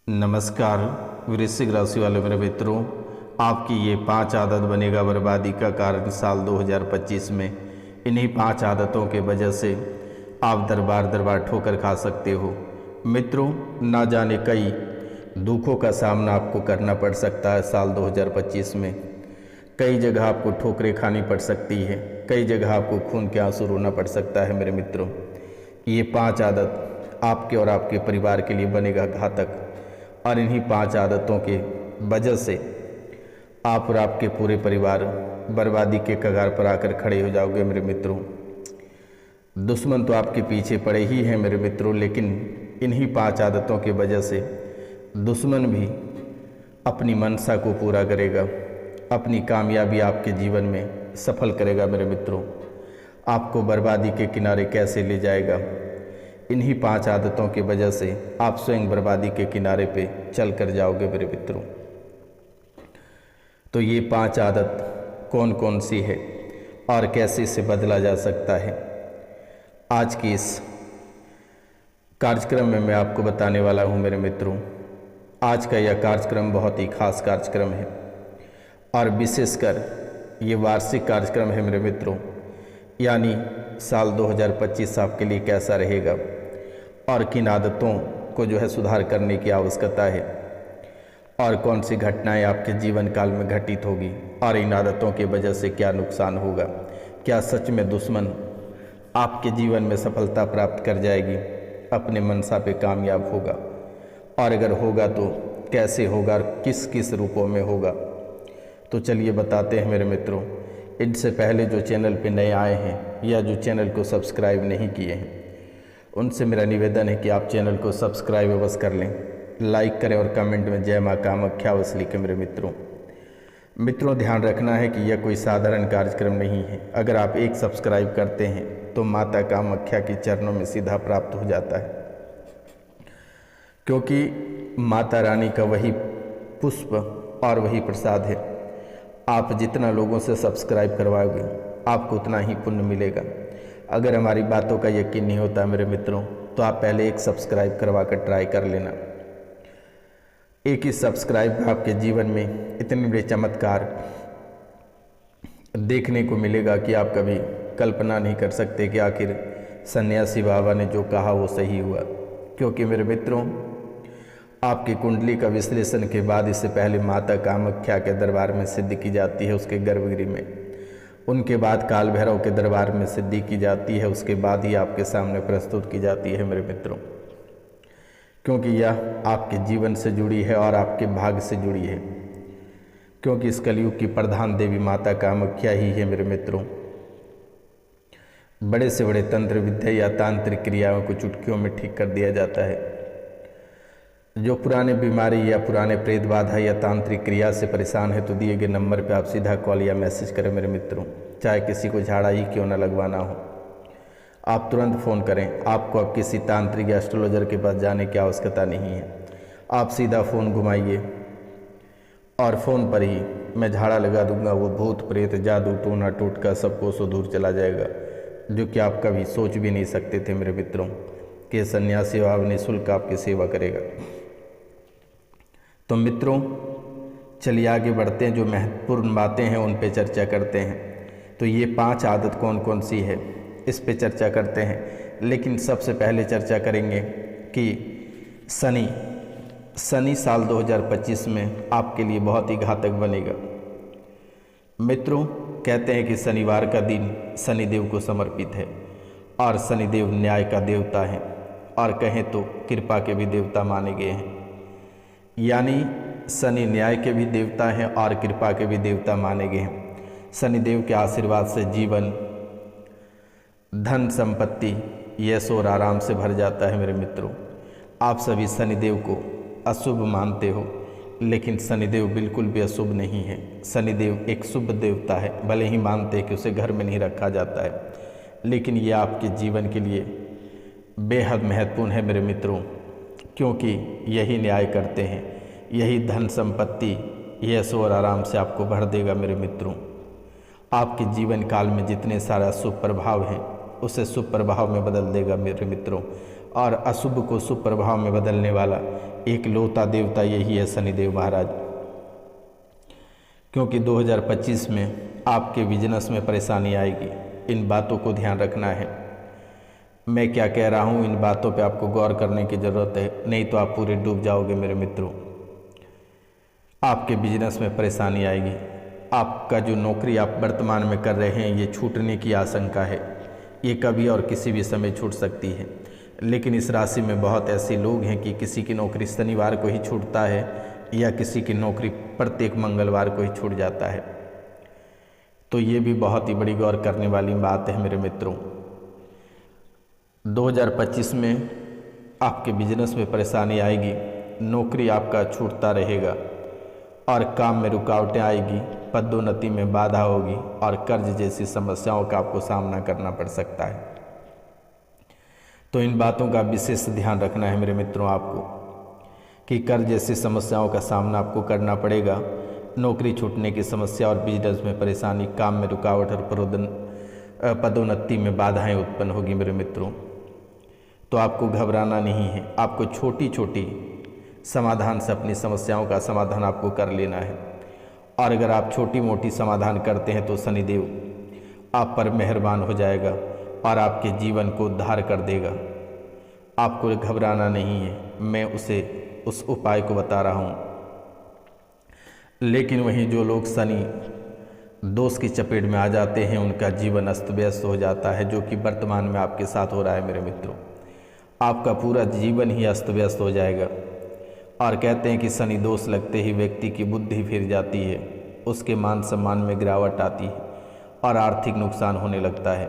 नमस्कार वृश्चिक राशि वाले मेरे मित्रों, आपकी ये 5 आदत बनेगा बर्बादी का कारण साल 2025 में। इन्हीं 5 आदतों के वजह से आप दरबार दरबार ठोकर खा सकते हो। मित्रों, ना जाने कई दुखों का सामना आपको करना पड़ सकता है साल 2025 में। कई जगह आपको ठोकरें खानी पड़ सकती है, कई जगह आपको खून के आंसू रोना पड़ सकता है मेरे मित्रों। ये 5 आदत आपके और आपके परिवार के लिए बनेगा घातक, और इन्हीं 5 आदतों के वजह से आप और आपके पूरे परिवार बर्बादी के कगार पर आकर खड़े हो जाओगे मेरे मित्रों। दुश्मन तो आपके पीछे पड़े ही हैं मेरे मित्रों, लेकिन इन्हीं 5 आदतों की वजह से दुश्मन भी अपनी मनसा को पूरा करेगा, अपनी कामयाबी आपके जीवन में सफल करेगा मेरे मित्रों। आपको बर्बादी के किनारे कैसे ले जाएगा, इन्हीं 5 आदतों की वजह से आप स्वयं बर्बादी के किनारे पे चल कर जाओगे मेरे मित्रों। तो ये 5 आदत कौन कौन सी है और कैसे इसे बदला जा सकता है, आज की इस कार्यक्रम में मैं आपको बताने वाला हूँ मेरे मित्रों। आज का यह कार्यक्रम बहुत ही खास कार्यक्रम है और विशेषकर ये वार्षिक कार्यक्रम है मेरे मित्रों। यानी साल 2025 आपके लिए कैसा रहेगा और किन आदतों को जो है सुधार करने की आवश्यकता है, और कौन सी घटनाएं आपके जीवन काल में घटित होगी, और इन आदतों की वजह से क्या नुकसान होगा। क्या सच में दुश्मन आपके जीवन में सफलता प्राप्त कर जाएगी, अपने मनसा पे कामयाब होगा, और अगर होगा तो कैसे होगा और किस किस रूपों में होगा। तो चलिए बताते हैं मेरे मित्रों। इनसे पहले जो चैनल पे नए आए हैं या जो चैनल को सब्सक्राइब नहीं किए हैं, उनसे मेरा निवेदन है कि आप चैनल को सब्सक्राइब अवश्य कर लें, लाइक करें और कमेंट में जय माँ कामाख्या अवश्य लिखें मेरे मित्रों। ध्यान रखना है कि यह कोई साधारण कार्यक्रम नहीं है। अगर आप एक सब्सक्राइब करते हैं तो माता कामाख्या के चरणों में सीधा प्राप्त हो जाता है, क्योंकि माता रानी का वही पुष्प और वही प्रसाद है। आप जितना लोगों से सब्सक्राइब करवाओगे आपको उतना ही पुण्य मिलेगा। अगर हमारी बातों का यकीन नहीं होता मेरे मित्रों, तो आप पहले एक सब्सक्राइब करवा कर ट्राई कर लेना। एक ही सब्सक्राइब में आपके जीवन में इतने बड़े चमत्कार देखने को मिलेगा कि आप कभी कल्पना नहीं कर सकते कि आखिर सन्यासी बाबा ने जो कहा वो सही हुआ। क्योंकि मेरे मित्रों, आपकी कुंडली का विश्लेषण के बाद इससे पहले माता कामाख्या के दरबार में सिद्ध की जाती है, उसके गर्भगृह में। उनके बाद काल भैरव के दरबार में सिद्धि की जाती है, उसके बाद ही आपके सामने प्रस्तुत की जाती है मेरे मित्रों। क्योंकि यह आपके जीवन से जुड़ी है और आपके भाग्य से जुड़ी है, क्योंकि इस कलयुग की प्रधान देवी माता कामाख्या ही है मेरे मित्रों। बड़े से बड़े तंत्र विद्या या तांत्रिक क्रियाओं को चुटकियों में ठीक कर दिया जाता है। जो पुराने बीमारी या पुराने प्रेत बाधा या तांत्रिक क्रिया से परेशान है, तो दिए गए नंबर पे आप सीधा कॉल या मैसेज करें मेरे मित्रों। चाहे किसी को झाड़ा ही क्यों न लगवाना हो, आप तुरंत फ़ोन करें। आपको अब किसी तांत्रिक या एस्ट्रोलॉजर के पास जाने की आवश्यकता नहीं है। आप सीधा फ़ोन घुमाइए और फ़ोन पर ही मैं झाड़ा लगा दूंगा। वो भूत प्रेत जादू टोना टोटका सबको सो दूर चला जाएगा, जो कि आप कभी सोच भी नहीं सकते थे मेरे मित्रों कि सन्यासी बाबा निःशुल्क आपकी सेवा करेगा। तो मित्रों, चलिए आगे बढ़ते हैं। जो महत्वपूर्ण बातें हैं उन पे चर्चा करते हैं। तो ये 5 आदत कौन कौन सी है, इस पे चर्चा करते हैं। लेकिन सबसे पहले चर्चा करेंगे कि शनि साल 2025 में आपके लिए बहुत ही घातक बनेगा। मित्रों, कहते हैं कि शनिवार का दिन शनिदेव को समर्पित है, और शनिदेव न्याय का देवता है, और कहें तो कृपा के भी देवता माने गए हैं। यानी शनि न्याय के भी देवता हैं और कृपा के भी देवता माने गए हैं। शनिदेव के आशीर्वाद से जीवन, धन, संपत्ति, यश और आराम से भर जाता है मेरे मित्रों। आप सभी शनिदेव को अशुभ मानते हो, लेकिन शनिदेव बिल्कुल भी अशुभ नहीं है। शनिदेव एक शुभ देवता है। भले ही मानते हैं कि उसे घर में नहीं रखा जाता है, लेकिन ये आपके जीवन के लिए बेहद महत्वपूर्ण है मेरे मित्रों, क्योंकि यही न्याय करते हैं। यही धन, संपत्ति, यश और आराम से आपको भर देगा मेरे मित्रों। आपके जीवन काल में जितने सारे शुभ प्रभाव हैं उसे शुभ प्रभाव में बदल देगा मेरे मित्रों। और अशुभ को शुभ प्रभाव में बदलने वाला एक लौता देवता यही है शनिदेव महाराज। क्योंकि 2025 में आपके बिजनेस में परेशानी आएगी, इन बातों को ध्यान रखना है। मैं क्या कह रहा हूँ इन बातों पे आपको गौर करने की ज़रूरत है, नहीं तो आप पूरे डूब जाओगे मेरे मित्रों। आपके बिजनेस में परेशानी आएगी, आपका जो नौकरी आप वर्तमान में कर रहे हैं ये छूटने की आशंका है। ये कभी और किसी भी समय छूट सकती है। लेकिन इस राशि में बहुत ऐसे लोग हैं कि किसी की नौकरी शनिवार को ही छूटता है या किसी की नौकरी प्रत्येक मंगलवार को ही छूट जाता है। तो ये भी बहुत ही बड़ी गौर करने वाली बात है मेरे मित्रों। 2025 में आपके बिजनेस में परेशानी आएगी, नौकरी आपका छूटता रहेगा और काम में रुकावटें आएगी, पदोन्नति में बाधा होगी और कर्ज जैसी समस्याओं का आपको सामना करना पड़ सकता है। तो इन बातों का विशेष ध्यान रखना है मेरे मित्रों आपको कि कर्ज जैसी समस्याओं का सामना आपको करना पड़ेगा। नौकरी छूटने की समस्या और बिजनेस में परेशानी, काम में रुकावट और पदोन्नति में बाधाएं उत्पन्न होगी मेरे मित्रों। तो आपको घबराना नहीं है, आपको छोटी छोटी समाधान से अपनी समस्याओं का समाधान आपको कर लेना है। और अगर आप छोटी मोटी समाधान करते हैं तो शनिदेव आप पर मेहरबान हो जाएगा और आपके जीवन को उद्धार कर देगा। आपको घबराना नहीं है, मैं उस उपाय को बता रहा हूँ। लेकिन वहीं जो लोग शनि दोष की चपेट में आ जाते हैं उनका जीवन अस्त व्यस्त हो जाता है, जो कि वर्तमान में आपके साथ हो रहा है मेरे मित्रों। आपका पूरा जीवन ही अस्त व्यस्त हो जाएगा। और कहते हैं कि शनि दोष लगते ही व्यक्ति की बुद्धि फिर जाती है, उसके मान सम्मान में गिरावट आती है और आर्थिक नुकसान होने लगता है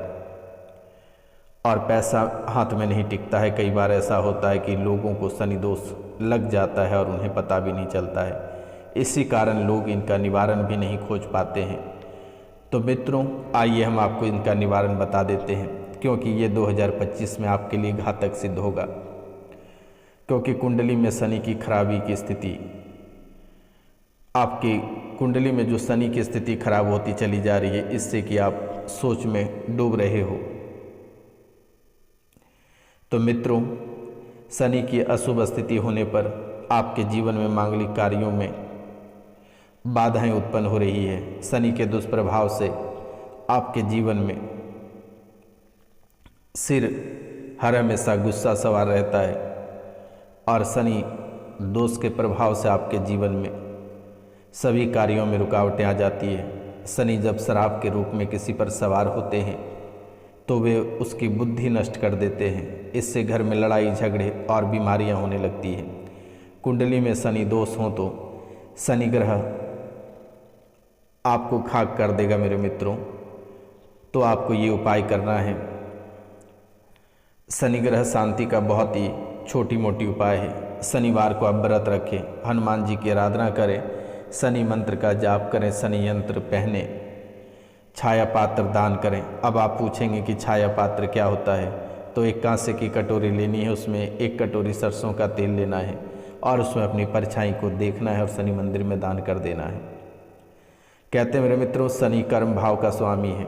और पैसा हाथ में नहीं टिकता है। कई बार ऐसा होता है कि लोगों को शनि दोष लग जाता है और उन्हें पता भी नहीं चलता है। इसी कारण लोग इनका निवारण भी नहीं खोज पाते हैं। तो मित्रों आइए हम आपको इनका निवारण बता देते हैं, क्योंकि ये 2025 में आपके लिए घातक सिद्ध होगा। क्योंकि कुंडली में शनि की खराबी की स्थिति, आपकी कुंडली में जो शनि की स्थिति खराब होती चली जा रही है, इससे कि आप सोच में डूब रहे हो। तो मित्रों शनि की अशुभ स्थिति होने पर आपके जीवन में मांगलिक कार्यों में बाधाएं उत्पन्न हो रही है। शनि के दुष्प्रभाव से आपके जीवन में सिर हर हमेशा गुस्सा सवार रहता है और शनि दोष के प्रभाव से आपके जीवन में सभी कार्यों में रुकावटें आ जाती है। शनि जब शराब के रूप में किसी पर सवार होते हैं तो वे उसकी बुद्धि नष्ट कर देते हैं। इससे घर में लड़ाई झगड़े और बीमारियां होने लगती हैं। कुंडली में शनि दोष हो तो शनि ग्रह आपको खाक कर देगा मेरे मित्रों। तो आपको ये उपाय करना है। शनि ग्रह शांति का बहुत ही छोटी मोटी उपाय है। शनिवार को आप व्रत रखें, हनुमान जी की आराधना करें, शनि मंत्र का जाप करें, शनि यंत्र पहने, छाया पात्र दान करें। अब आप पूछेंगे कि छाया पात्र क्या होता है? तो एक कांसे की कटोरी लेनी है, उसमें 1 कटोरी सरसों का तेल लेना है और उसमें अपनी परछाई को देखना है और शनि मंदिर में दान कर देना है। कहते हैं मेरे मित्रों शनि कर्म भाव का स्वामी है,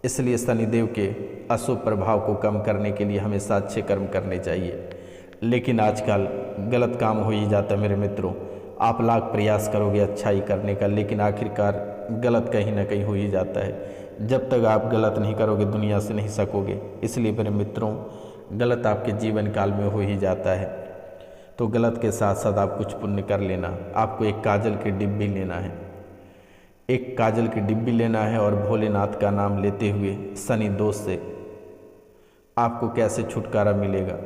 इसलिए शनिदेव के अशुभ प्रभाव को कम करने के लिए हमेशा अच्छे कर्म करने चाहिए। लेकिन आजकल गलत काम हो ही जाता है मेरे मित्रों। आप लाख प्रयास करोगे अच्छाई करने का, लेकिन आखिरकार गलत कहीं ना कहीं हो ही जाता है। जब तक आप गलत नहीं करोगे दुनिया से नहीं सकोगे। इसलिए मेरे मित्रों गलत आपके जीवन काल में हो ही जाता है। तो गलत के साथ साथ आप कुछ पुण्य कर लेना। आपको एक काजल की डिब्बी लेना है, एक काजल की डिब्बी लेना है और भोलेनाथ का नाम लेते हुए शनि दोष से आपको कैसे छुटकारा मिलेगा।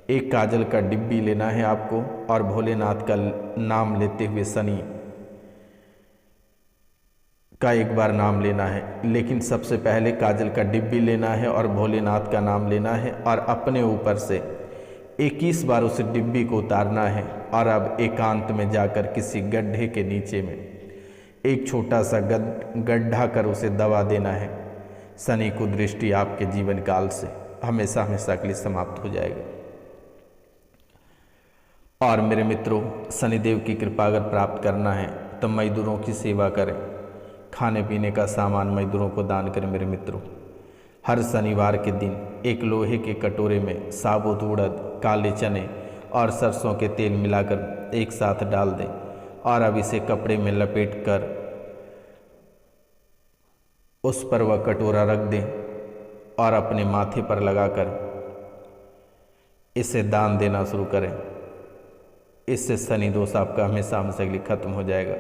एक काजल का डिब्बी लेना है आपको और भोलेनाथ का नाम लेते हुए शनि का एक बार नाम लेना है। लेकिन सबसे पहले काजल का डिब्बी लेना है और भोलेनाथ का नाम लेना है और अपने ऊपर से 21 बार उस डिब्बी को उतारना है। और अब एकांत में जाकर किसी गड्ढे के नीचे में एक छोटा सा गड्ढा कर उसे दबा देना है। शनि को दृष्टि आपके जीवन काल से हमेशा हमेशा के लिए समाप्त हो जाएगा। और मेरे मित्रों शनिदेव की कृपा अगर प्राप्त करना है तो मजदूरों की सेवा करें, खाने पीने का सामान मजदूरों को दान करें। मेरे मित्रों हर शनिवार के दिन एक लोहे के कटोरे में साबुत उड़द, काले चने और सरसों के तेल मिलाकर एक साथ डाल दें और अब इसे कपड़े में लपेट कर उस पर वह कटोरा रख दें और अपने माथे पर लगाकर इसे दान देना शुरू करें। इससे शनि दोष आपका हमेशा हमेशा के लिए खत्म हो जाएगा।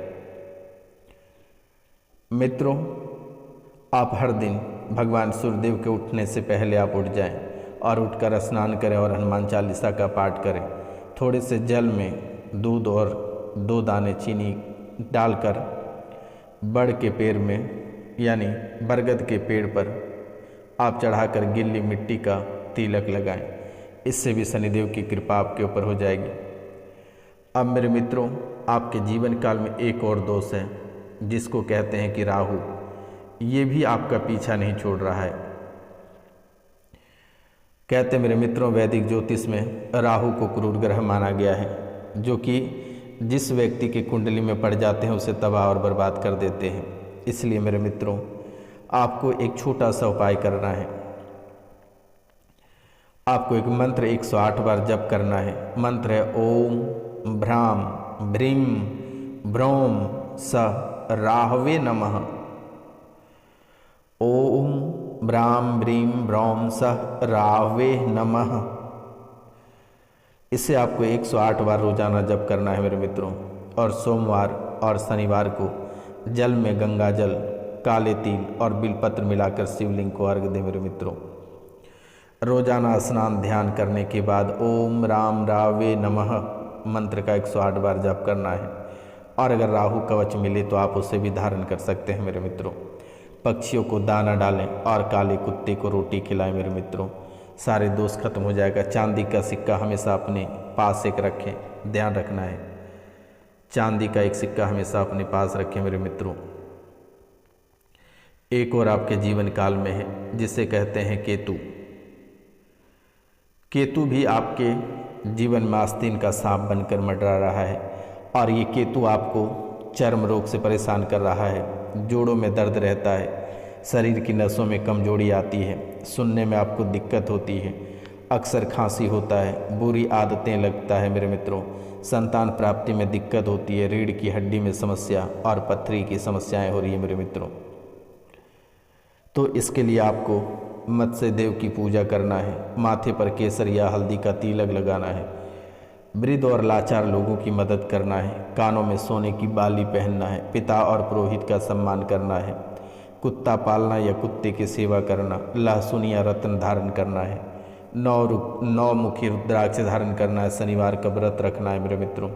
मित्रों, आप हर दिन भगवान सूर्यदेव के उठने से पहले आप उठ जाएं और उठकर स्नान करें और हनुमान चालीसा का पाठ करें। थोड़े से जल में दूध और 2 दाने चीनी डालकर बड़ के पेड़ में यानी बरगद के पेड़ पर आप चढ़ाकर गीली मिट्टी का तिलक लगाएं। इससे भी शनिदेव की कृपा आपके ऊपर हो जाएगी। अब मेरे मित्रों, आपके जीवन काल में एक और दोष है जिसको कहते हैं कि राहु। ये भी आपका पीछा नहीं छोड़ रहा है। कहते मेरे मित्रों, वैदिक ज्योतिष में राहु को क्रूर ग्रह माना गया है, जो कि जिस व्यक्ति की कुंडली में पड़ जाते हैं उसे तबाह और बर्बाद कर देते हैं। इसलिए मेरे मित्रों, आपको एक छोटा सा उपाय करना है। आपको एक मंत्र 108 बार जप करना है। मंत्र है ओम भ्राम भ्रीम ब्रौम स राहवे नमः। ओम ब्राम ब्रीम ब्रौम सह राहवे नमः। इसे आपको 108 बार रोजाना जप करना है मेरे मित्रों। और सोमवार और शनिवार को जल में गंगा जल, काले तिल और बिलपत्र मिलाकर शिवलिंग को अर्घ दें मेरे मित्रों। रोजाना स्नान ध्यान करने के बाद ओम राम रावे नमः मंत्र का 108 बार जप करना है। और अगर राहु कवच मिले तो आप उसे भी धारण कर सकते हैं मेरे मित्रों। पक्षियों को दाना डालें और काले कुत्ते को रोटी खिलाएं मेरे मित्रों। सारे दोष खत्म हो जाएगा। चांदी का सिक्का हमेशा अपने पास एक रखें, ध्यान रखना है। चांदी का एक सिक्का हमेशा अपने पास रखें मेरे मित्रों। एक और आपके जीवन काल में है जिसे कहते हैं केतु। केतु भी आपके जीवन में आस्तीन का सांप बनकर मंडरा रहा है और ये केतु आपको चर्म रोग से परेशान कर रहा है। जोड़ों में दर्द रहता है, शरीर की नसों में कमजोरी आती है, सुनने में आपको दिक्कत होती है, अक्सर खांसी होता है, बुरी आदतें लगता है मेरे मित्रों, संतान प्राप्ति में दिक्कत होती है, रीढ़ की हड्डी में समस्या और पथरी की समस्याएं हो रही है मेरे मित्रों। तो इसके लिए आपको मत्स्य देव की पूजा करना है, माथे पर केसर या हल्दी का तिलक लगाना है, वृद्ध और लाचार लोगों की मदद करना है, कानों में सोने की बाली पहनना है, पिता और पुरोहित का सम्मान करना है, कुत्ता पालना या कुत्ते की सेवा करना, लहसुन या रत्न धारण करना है, 9 मुखी रुद्राक्ष धारण करना है, शनिवार का व्रत रखना है मेरे मित्रों।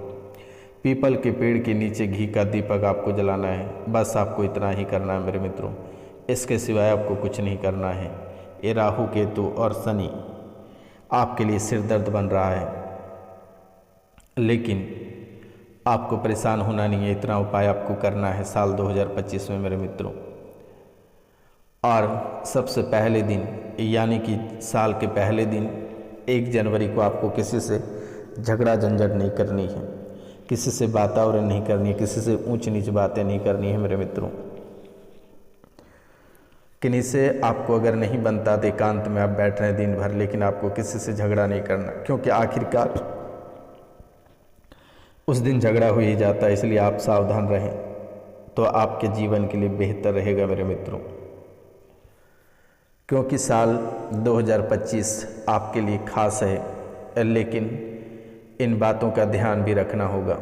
पीपल के पेड़ के नीचे घी का दीपक आपको जलाना है। बस आपको इतना ही करना है मेरे मित्रों, इसके सिवाय आपको कुछ नहीं करना है। ये राहु केतु और शनि आपके लिए सिर दर्द बन रहा है, लेकिन आपको परेशान होना नहीं है। इतना उपाय आपको करना है साल 2025 में मेरे मित्रों। और सबसे पहले दिन यानी कि साल के पहले दिन 1 जनवरी को आपको किसी से झगड़ा झंझट नहीं करनी है, किसी से वातावरण नहीं करनी है, किसी से ऊंच नीच बातें नहीं करनी है मेरे मित्रों। किन्हीं से आपको अगर नहीं बनता तो एकांत में आप बैठ रहे हैं दिन भर, लेकिन आपको किसी से झगड़ा नहीं करना, क्योंकि आखिरकार उस दिन झगड़ा हो ही जाता है। इसलिए आप सावधान रहें तो आपके जीवन के लिए बेहतर रहेगा मेरे मित्रों, क्योंकि साल 2025 आपके लिए खास है, लेकिन इन बातों का ध्यान भी रखना होगा।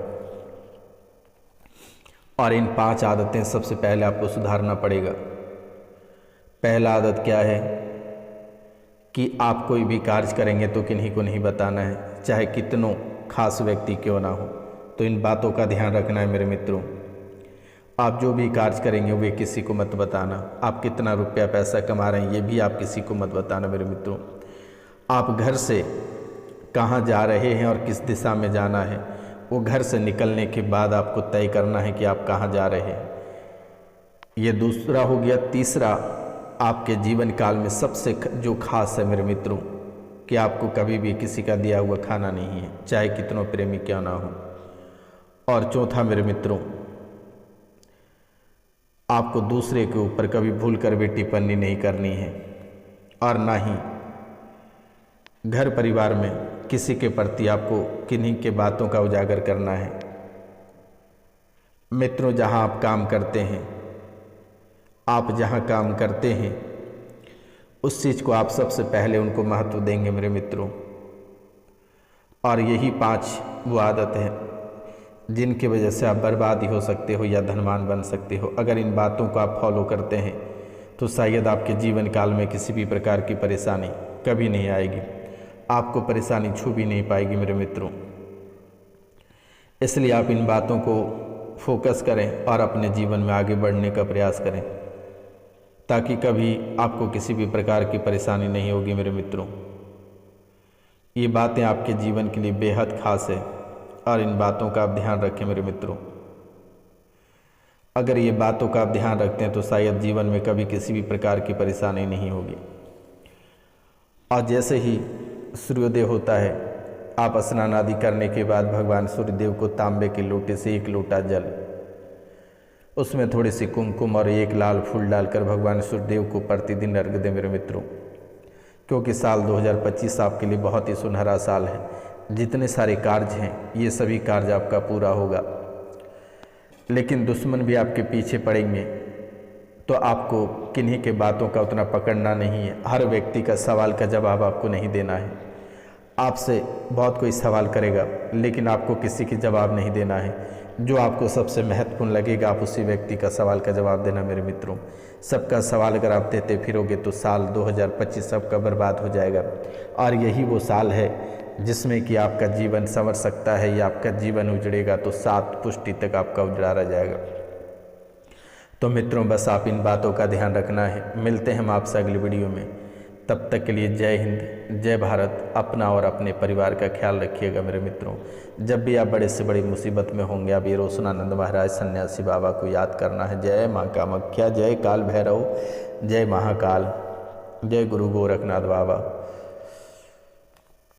और इन 5 आदतें सबसे पहले आपको सुधारना पड़ेगा। पहला आदत क्या है कि आप कोई भी कार्य करेंगे तो किन्हीं को नहीं बताना है, चाहे कितनों खास व्यक्ति क्यों ना हो। तो इन बातों का ध्यान रखना है मेरे मित्रों। आप जो भी कार्य करेंगे वे किसी को मत बताना। आप कितना रुपया पैसा कमा रहे हैं ये भी आप किसी को मत बताना मेरे मित्रों। आप घर से कहाँ जा रहे हैं और किस दिशा में जाना है वो घर से निकलने के बाद आपको तय करना है कि आप कहाँ जा रहे हैं। ये दूसरा हो गया। तीसरा, आपके जीवन काल में सबसे जो खास है मेरे मित्रों कि आपको कभी भी किसी का दिया हुआ खाना नहीं है, चाहे कितनों प्रेमी क्यों ना हो। और चौथा मेरे मित्रों, आपको दूसरे के ऊपर कभी भूल कर भी टिप्पणी नहीं करनी है, और ना ही घर परिवार में किसी के प्रति आपको किन्हीं के बातों का उजागर करना है। मित्रों, जहाँ आप काम करते हैं, आप जहाँ काम करते हैं उस चीज़ को आप सबसे पहले उनको महत्व देंगे मेरे मित्रों। और यही 5 वो आदत है जिनकी वजह से आप बर्बाद ही हो सकते हो या धनवान बन सकते हो। अगर इन बातों को आप फॉलो करते हैं तो शायद आपके जीवन काल में किसी भी प्रकार की परेशानी कभी नहीं आएगी, आपको परेशानी छू भी नहीं पाएगी मेरे मित्रों। इसलिए आप इन बातों को फोकस करें और अपने जीवन में आगे बढ़ने का प्रयास करें, ताकि कभी आपको किसी भी प्रकार की परेशानी नहीं होगी मेरे मित्रों। ये बातें आपके जीवन के लिए बेहद खास है और इन बातों का आप ध्यान रखें मेरे मित्रों। अगर ये बातों का आप ध्यान रखते हैं तो शायद जीवन में कभी किसी भी प्रकार की परेशानी नहीं होगी। और जैसे ही सूर्योदय होता है, आप स्नान आदि करने के बाद भगवान सूर्यदेव को तांबे के लोटे से 1 लोटा जल, उसमें थोड़ी सी कुमकुम और 1 लाल फूल डालकर भगवान सूर्यदेव को प्रतिदिन अर्घ दें मेरे मित्रों। क्योंकि साल 2025 आपके लिए बहुत ही सुनहरा साल है। जितने सारे कार्य हैं ये सभी कार्य आपका पूरा होगा, लेकिन दुश्मन भी आपके पीछे पड़ेंगे, तो आपको किन्हीं के बातों का उतना पकड़ना नहीं है। हर व्यक्ति का सवाल का जवाब आपको नहीं देना है। आपसे बहुत कोई सवाल करेगा, लेकिन आपको किसी की जवाब नहीं देना है। जो आपको सबसे महत्वपूर्ण लगेगा आप उसी व्यक्ति का सवाल का जवाब देना मेरे मित्रों। सबका सवाल अगर आप देते फिरोगे तो साल 2025 सबका बर्बाद हो जाएगा। और यही वो साल है जिसमें कि आपका जीवन संवर सकता है या आपका जीवन उजड़ेगा तो 7 पुष्टि तक आपका उजड़ा जाएगा। तो मित्रों, बस आप इन बातों का ध्यान रखना है। मिलते हैं हम आपसे अगली वीडियो में। तब तक के लिए जय हिंद, जय भारत। अपना और अपने परिवार का ख्याल रखिएगा मेरे मित्रों। जब भी आप बड़े से बड़ी मुसीबत में होंगे, आप ये रोशनानंद महाराज सन्यासी बाबा को याद करना है। जय माँ कामाख्या, जय काल भैरव, जय महाकाल, जय गुरु गोरखनाथ बाबा।